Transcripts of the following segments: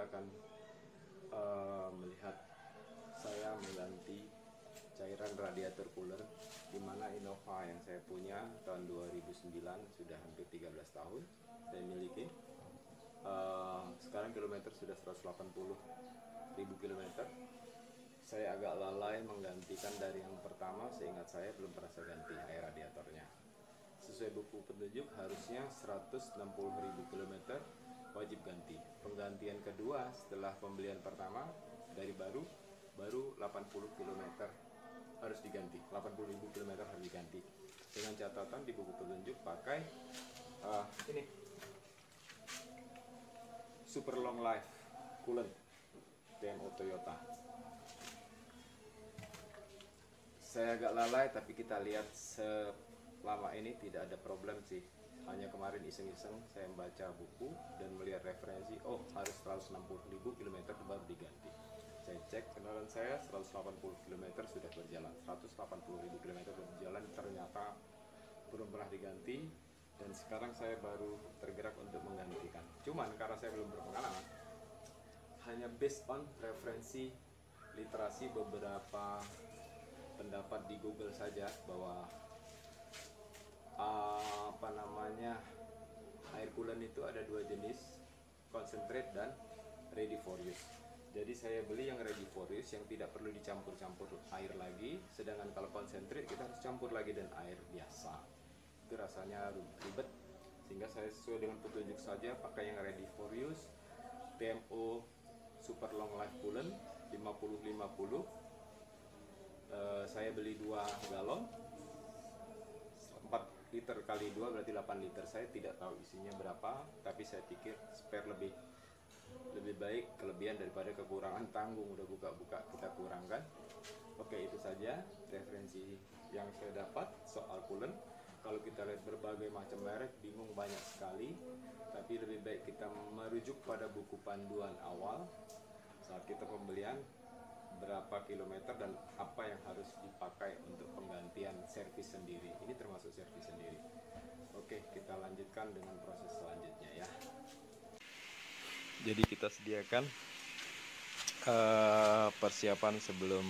akan melihat saya mengganti cairan radiator cooler, di mana Innova yang saya punya tahun 2009 sudah hampir 13 tahun saya miliki. Sekarang kilometer sudah 180.000 kilometer. Saya agak lalai menggantikan dari yang pertama, seingat saya belum pernah saya ganti air radiatornya. Sesuai buku petunjuk harusnya 160.000 km wajib ganti. Penggantian kedua setelah pembelian pertama dari baru 80 km harus diganti. 80.000 km harus diganti. Dengan catatan di buku petunjuk pakai ini Super Long Life Coolant TMO Toyota. Saya agak lalai, tapi kita lihat selama ini tidak ada problem sih. Hanya kemarin iseng-iseng saya membaca buku dan melihat referensi, oh harus 160.000 km baru diganti. Saya cek kendaraan saya 180 km sudah berjalan, 180.000 km berjalan, ternyata belum pernah diganti, dan sekarang saya baru tergerak untuk menggantikan. Cuman karena saya belum berpengalaman, hanya based on referensi literasi beberapa pendapat di Google saja bahwa air coolant itu ada dua jenis, concentrate dan ready for use. Jadi saya beli yang ready for use yang tidak perlu dicampur-campur air lagi, sedangkan kalau concentrate kita harus campur lagi dan air biasa. Itu rasanya ribet, sehingga saya sesuai dengan petunjuk saja pakai yang ready for use TMO Super Long Life Coolant 50-50. Saya beli 2 galon, 4 liter kali 2 berarti 8 liter. Saya tidak tahu isinya berapa, tapi saya pikir spare lebih baik kelebihan daripada kekurangan. Tanggung udah buka-buka kita kurangkan. Oke, itu saja referensi yang saya dapat soal coolant. Kalau kita lihat berbagai macam merek, bingung banyak sekali, tapi lebih baik kita merujuk pada buku panduan awal saat kita pembelian, berapa kilometer dan apa yang harus dipakai untuk penggantian servis sendiri. Ini termasuk servis sendiri. Oke, kita lanjutkan dengan proses selanjutnya ya. Jadi kita sediakan persiapan sebelum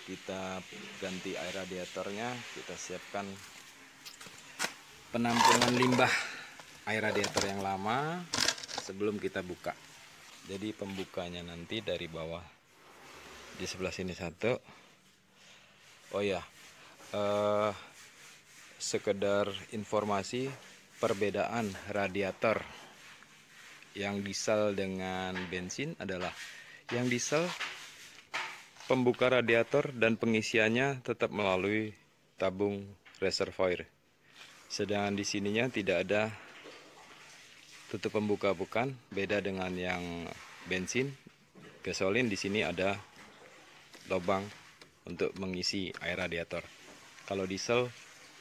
kita ganti air radiatornya. Kita siapkan penampungan limbah air radiator yang lama sebelum kita buka. Jadi pembukanya nanti dari bawah. Di sebelah sini satu. Oh ya, sekedar informasi perbedaan radiator yang diesel dengan bensin adalah yang diesel pembuka radiator dan pengisiannya tetap melalui tabung reservoir. Sedangkan di sininya tidak ada tutup pembuka, bukan, beda dengan yang bensin. Gasolin di sini ada lubang untuk mengisi air radiator. Kalau diesel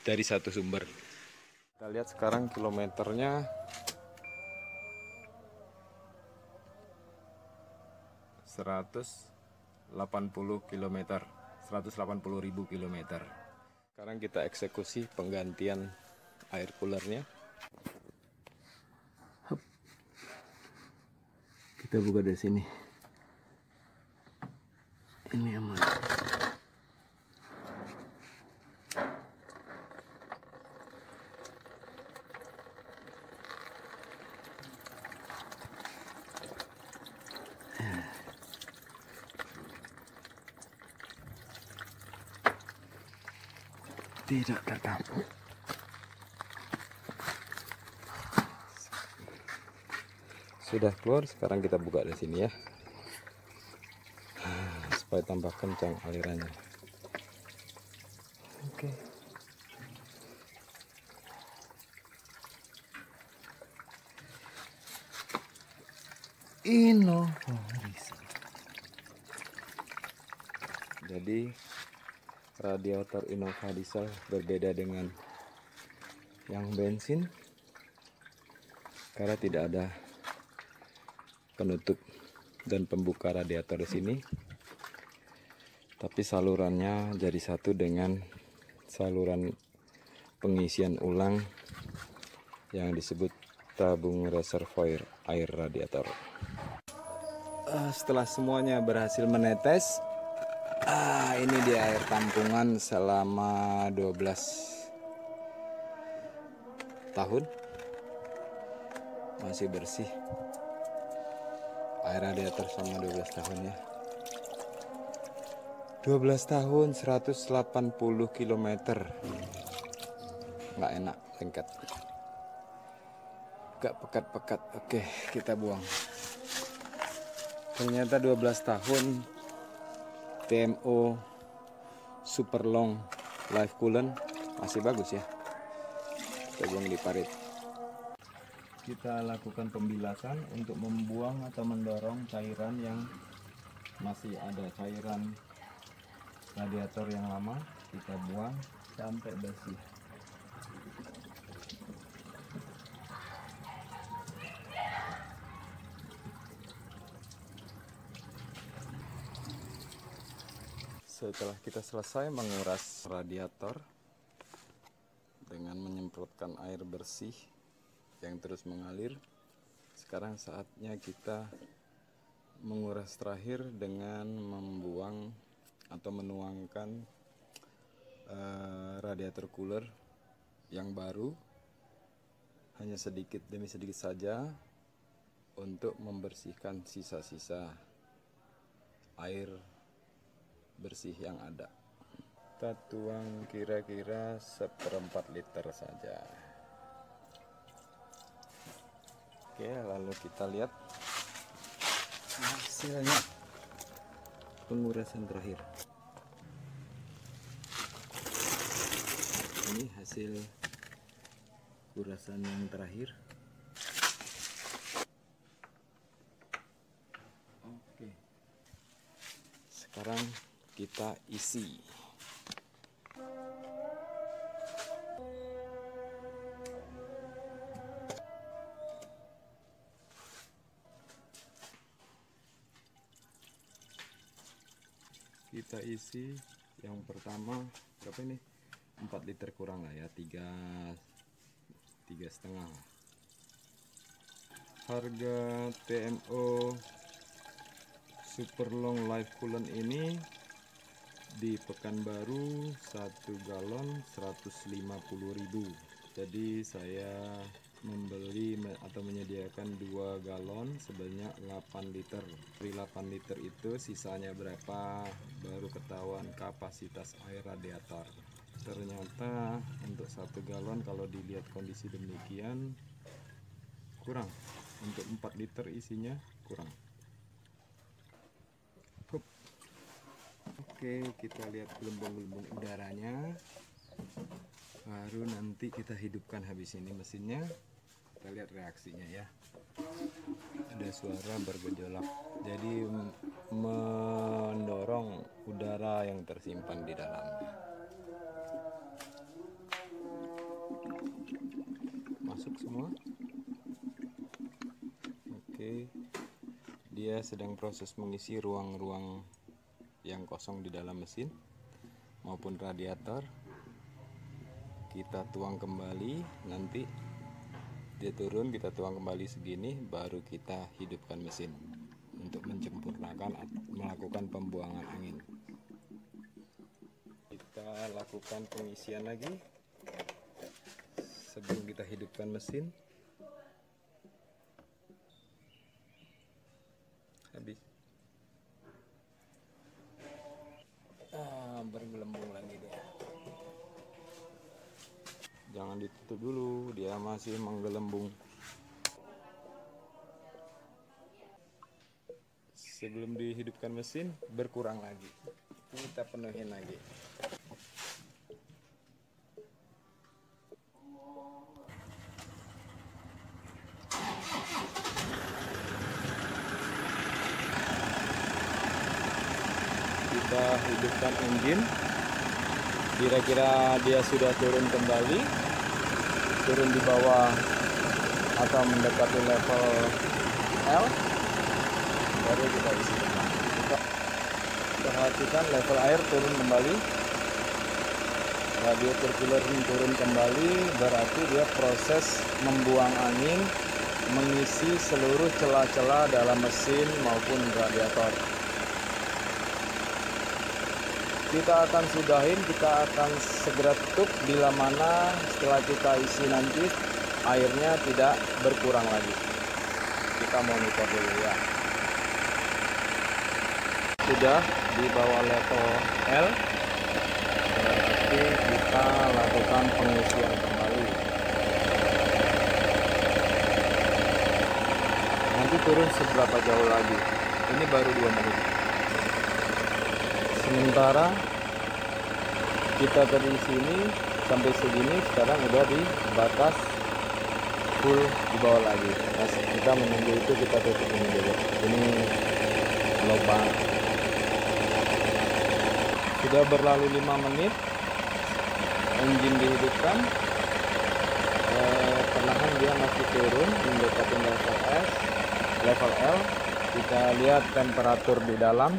dari satu sumber. Kita lihat sekarang kilometernya 180 km, 180.000 km. Sekarang kita eksekusi penggantian air coolernya. Kita buka dari sini. Ini aman. Tidak tertampung. Sudah keluar, sekarang kita buka dari sini ya. Supaya tambah kencang alirannya. Oke. Innova diesel. Jadi radiator Innova diesel berbeda dengan yang bensin karena tidak ada penutup dan pembuka radiator di sini. Tapi salurannya jadi satu dengan saluran pengisian ulang yang disebut tabung reservoir air radiator. Setelah semuanya berhasil menetes, ini dia air tampungan selama 12 tahun masih bersih. Air radiator selama 12 tahun ya. 12 tahun 180 km. Nggak enak, lengket. Gak pekat-pekat. Oke, kita buang. Ternyata 12 tahun TMO Super Long Life Coolant masih bagus ya. Kita buang di parit. Kita lakukan pembilasan untuk membuang atau mendorong cairan yang masih ada, cairan radiator yang lama kita buang sampai bersih. Setelah kita selesai menguras radiator dengan menyemprotkan air bersih yang terus mengalir, sekarang saatnya kita menguras terakhir dengan membuang atau menuangkan radiator cooler yang baru, hanya sedikit demi sedikit saja untuk membersihkan sisa-sisa air bersih yang ada. Kita tuang kira-kira 1/4 liter saja. Oke, lalu kita lihat hasilnya pengurasan terakhir. Ini hasil urasan yang terakhir. Oke, sekarang kita isi. Kita isi yang pertama berapa ini? 4 liter kurang lah ya, 3,5. Harga TMO Super Long Life Coolant ini di Pekanbaru 1 galon 150.000. Jadi saya membeli atau menyediakan 2 galon sebanyak 8 liter. Dari 8 liter itu sisanya berapa baru ketahuan kapasitas air radiator. Ternyata untuk 1 galon kalau dilihat kondisi demikian kurang. Untuk 4 liter isinya kurang. Oke, kita lihat gelembung-gelembung udaranya. Baru nanti kita hidupkan habis ini mesinnya. Kita lihat reaksinya ya. Ada suara bergejolak. Jadi mendorong udara yang tersimpan di dalamnya. Masuk semua. Oke. Dia sedang proses mengisi ruang-ruang yang kosong di dalam mesin maupun radiator. Kita tuang kembali, nanti dia turun, kita tuang kembali segini, baru kita hidupkan mesin untuk menyempurnakan melakukan pembuangan angin. Kita lakukan pengisian lagi sebelum kita hidupkan mesin. Habis. Bergelembung lagi dia. Jangan ditutup dulu, dia masih menggelembung. Sebelum dihidupkan mesin berkurang lagi, kita penuhin lagi. Kita hidupkan engine, kira-kira dia sudah turun kembali, turun di bawah atau mendekati level L, baru kita isi. Kita perhatikan level air turun kembali, radiator cooler turun kembali, berarti dia proses membuang angin mengisi seluruh celah-celah dalam mesin maupun radiator. Kita akan sudahin, kita akan segera tutup bila mana setelah kita isi nanti airnya tidak berkurang lagi. Kita monitor dulu ya. Sudah di bawah level L, berarti kita lakukan pengisian kembali. Nanti turun seberapa jauh lagi. Ini baru 2 menit. Sementara kita tadi sini sampai segini, sekarang udah di batas full di bawah lagi. Nah, kita menunggu itu, kita tutup ini dulu. Ini lubang. Sudah berlalu 5 menit, engine dihidupkan, perlahan dia masih turun mendekati level L. Kita lihat temperatur di dalam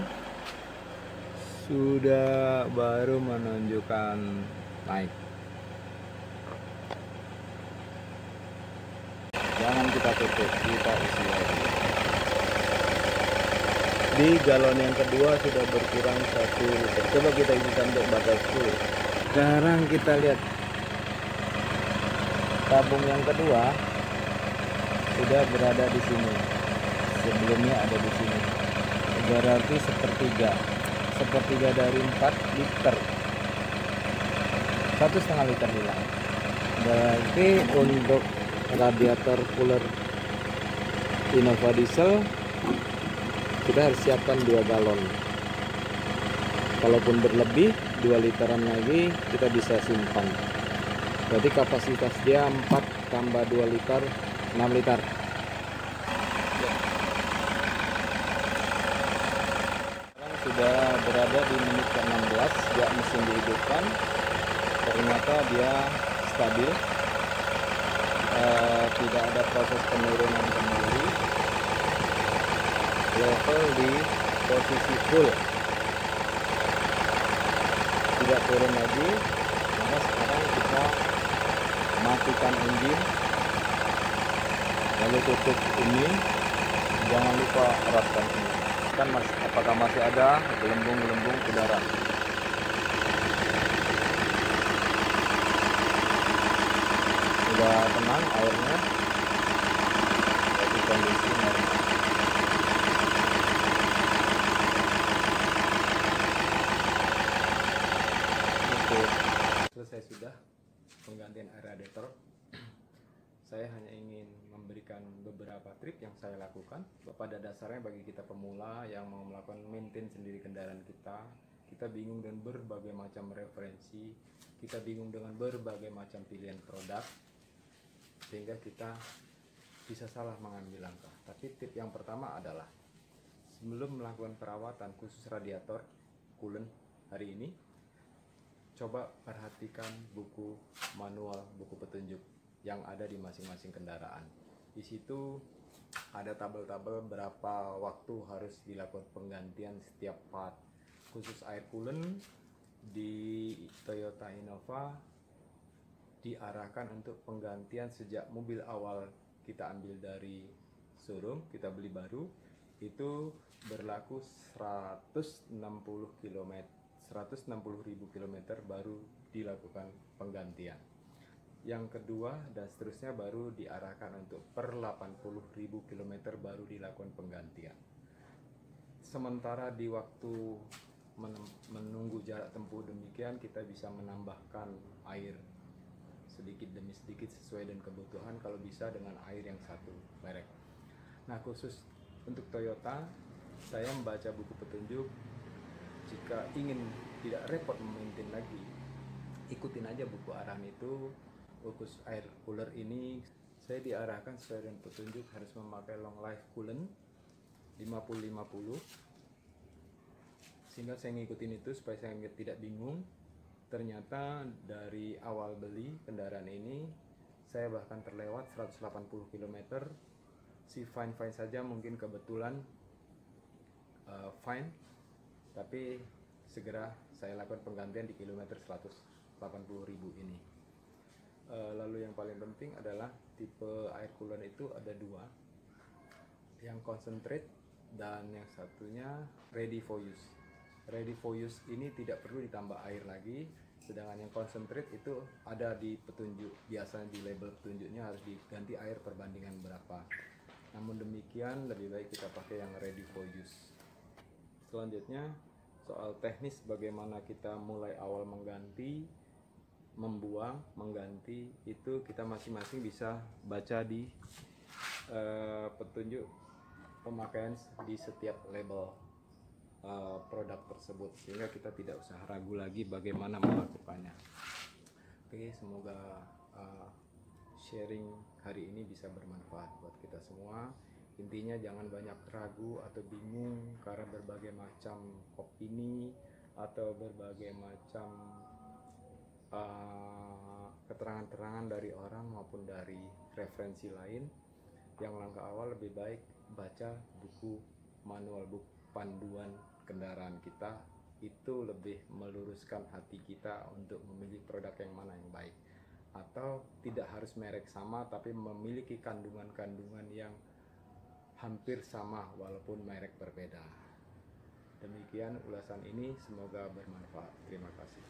sudah baru menunjukkan naik. Jangan kita tutup, kita isi lagi. Di galon yang kedua sudah berkurang 1 liter. Coba kita isi sampai batas full. Sekarang kita lihat tabung yang kedua sudah berada di sini. Sebelumnya ada di sini. Berarti sepertiga dari 4 liter, 1,5 liter hilang. Berarti untuk radiator cooler Innova Diesel kita harus siapkan 2 galon. Kalaupun berlebih 2 literan lagi kita bisa simpan. Berarti kapasitas dia 4 tambah 2 liter 6 liter. Sudah berada di menit ke-16 sejak mesin dihidupkan. Ternyata dia stabil, tidak ada proses penurunan kembali, level di posisi full, tidak turun lagi. Maka sekarang kita matikan engine, lalu tutup ini. Jangan lupa eratkan ini. Kan apakah masih ada gelembung-gelembung udara. Sudah tenang airnya, jadi kondisi normal. Selesai sudah penggantian air radiator. Saya hanya ingin memberikan beberapa trik yang saya lakukan. Pada dasarnya bagi kita pemula yang mau melakukan maintain sendiri kendaraan kita bingung dengan berbagai macam referensi, kita bingung dengan berbagai macam pilihan produk, sehingga kita bisa salah mengambil langkah. Tapi tip yang pertama adalah sebelum melakukan perawatan khusus radiator coolant hari ini, coba perhatikan buku manual, buku petunjuk yang ada di masing-masing kendaraan. Di situ ada tabel-tabel berapa waktu harus dilakukan penggantian setiap part. Khusus air coolant di Toyota Innova diarahkan untuk penggantian sejak mobil awal kita ambil dari showroom, kita beli baru, itu berlaku 160 ribu kilometer baru dilakukan penggantian. Yang kedua dan seterusnya baru diarahkan untuk per 80.000 km baru dilakukan penggantian. Sementara di waktu menunggu jarak tempuh demikian, kita bisa menambahkan air sedikit demi sedikit sesuai dengan kebutuhan, kalau bisa dengan air yang satu merek. Nah, khusus untuk Toyota, saya membaca buku petunjuk. Jika ingin tidak repot memaintain lagi, ikutin aja buku arahan itu. Khusus air cooler ini saya diarahkan sesuai dengan petunjuk harus memakai long life coolant 50-50, sehingga saya ngikutin itu supaya saya tidak bingung. Ternyata dari awal beli kendaraan ini saya bahkan terlewat 180 km. Si fine saja, mungkin kebetulan fine, tapi segera saya lakukan penggantian di kilometer 180.000 ini. Lalu yang paling penting adalah tipe air cooler itu ada dua, yang concentrate dan yang satunya ready for use. Ready for use ini tidak perlu ditambah air lagi, sedangkan yang concentrate itu ada di petunjuk, biasanya di label petunjuknya harus diganti air perbandingan berapa. Namun demikian lebih baik kita pakai yang ready for use. Selanjutnya soal teknis bagaimana kita mulai awal mengganti, membuang, mengganti, itu kita masing-masing bisa baca di petunjuk pemakaian di setiap label produk tersebut, sehingga kita tidak usah ragu lagi bagaimana melakukannya. Oke, semoga sharing hari ini bisa bermanfaat buat kita semua. Intinya jangan banyak ragu atau bingung karena berbagai macam opini atau berbagai macam keterangan-keterangan dari orang maupun dari referensi lain. Yang langkah awal lebih baik baca buku manual, buku panduan kendaraan kita, itu lebih meluruskan hati kita untuk memilih produk yang mana yang baik. Atau tidak harus merek sama tapi memiliki kandungan-kandungan yang hampir sama walaupun merek berbeda. Demikian ulasan ini, semoga bermanfaat. Terima kasih.